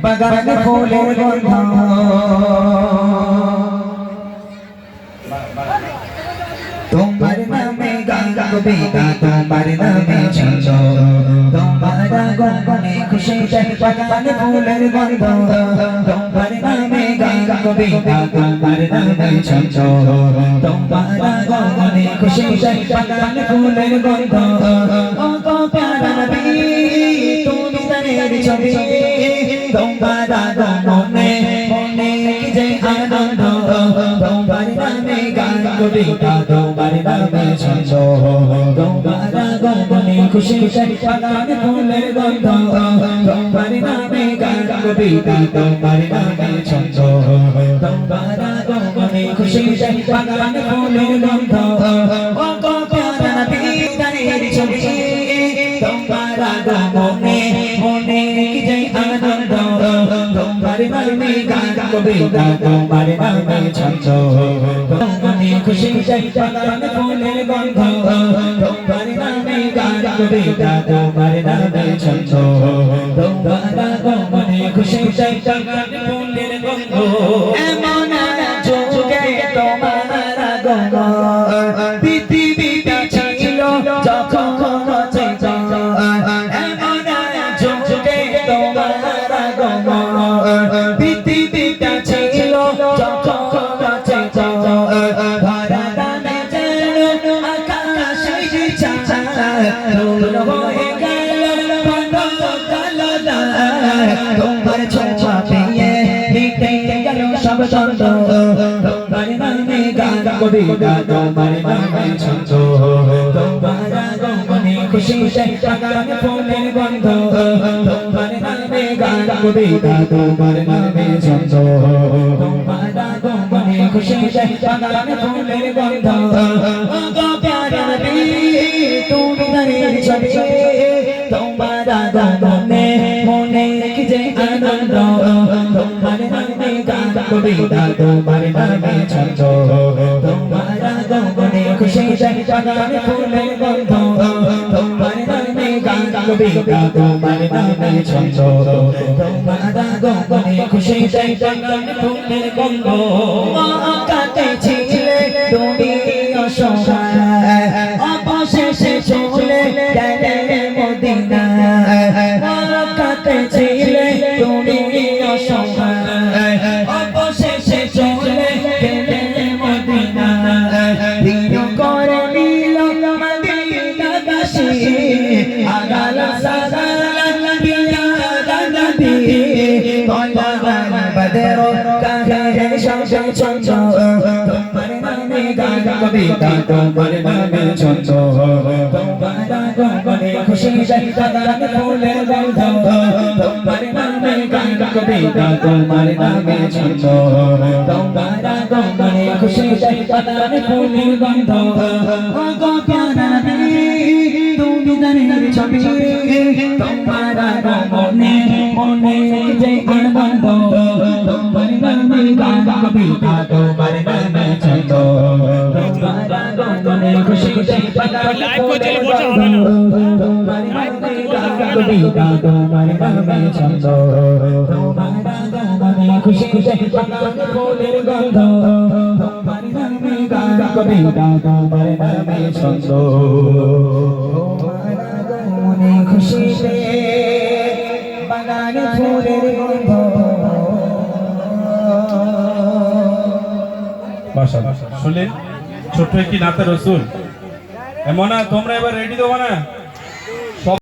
বাগানে ফুলের গন্ধ তোমার নামে গান কবিতা তোমার নামে ছন্দ তোমার গগনে খুশিতে বাগানে ফুলের গন্ধ তোমার নামে গান কবিতা তোমার নামে ছন্দ তোমার গগনে খুশিতে বাগানে ফুলের গন্ধ ও গো প্যারা নবী তুমি তানের ছবি তোমার গগনে মনে কি যে আনন্দ তোমার নামে গান কবিতা তোমার নামে ছন্দ তোমার গগনে খুশিতে বাগানে ফুলের গন্ধ তোমার নামে গান কবিতা তোমার নামে ছন্দ তোমার গগনে খুশিতে বাগানে ফুলের গন্ধ ও গো প্যারা নবী তানের ছবি তোমার গগনে মনে কি যে আনন্দ তোমার নামে গান কবিতা তোমার নামে ছন্দ গগনে খুশিতে বাগানে ফুলের গন্ধ তোমার নামে গান কবিতা তোমার নামে ছন্দ তোমার গগনে খুশিতে বাগানে ফুলের গন্ধ এমন যুগে তোমার গগন পৃথিবীটা ছিল যখন এমন যুগে তোমার গগন পৃথিবীটা ছিল যখন ধরা দামে যেন আকাশে চাঁদ হয়ে গেল তোমার ছোঁয়া পেয়ে মিটে গেল সব দ্বন্দ্ব তোমার নামে গান কবিতা তোমার নামে ছন্দ তোমার গগনে খুশিতে বাগানে ফুলের গন্ধ তোমার নামে গান কবিতা তোমার নামে ছন্দ তোমার গগনে খুশিতে বাগানে ফুলের গন্ধ ও গো প্যারা নবী তুমি তানের ছবি তোমার গগনে মনে কি যে আনন্দ তোমার নামে গান কবিতা তোমার নামে ছন্দ তোমার গগনে খুশিতে বাগানে ফুলের গন্ধ তোমার নামে গান কবিতা তোমার নামে ছন্দ তোমার গগনে খুশিতে বাগানে ফুলের গন্ধ কাটেছিলে তুমি অসহায় অবশেষে চলে গেলে মদিনায় কাটেছিলে তুমি অসহায় অবশেষে চলে গেলে মদিনায় প্রিয় করে নিল মদিনাবাসী আগাল সালাম দিয়া নবী কয়বার বদর কাহে শামশে ছন্দ তোমার নামে গান কবিতা তোমার নামে ছন্দ তোমার গগনে খুশিতে বাগানে ফুলের গন্ধ তোমার নামে গান কবিতা তোমার নামে ছন্দ তোমার গগনে খুশিতে বাগানে ফুলের গন্ধ ও গো প্যারা নবী তুমি তানের ছবি তোমার গগনে মনে যে আনন্দ তোমার নামে গান কবিতা তোমার নামে ছন্দ তোমার গগনে খুশিতে বাগানে ফুলের গন্ধ তোমার নামে গান কবিতা তোমার নামে ছন্দ তোমার গগনে খুশিতে বাগানে ফুলের গন্ধ তোমার নামে গান কবিতা তোমার নামে ছন্দ তোমার গগনে খুশিতে বাগানে ফুলের গন্ধ। শুনলেন ছোট্ট একটি নাতে রসুল এমন তোমরা এবার রেডি দেবো না।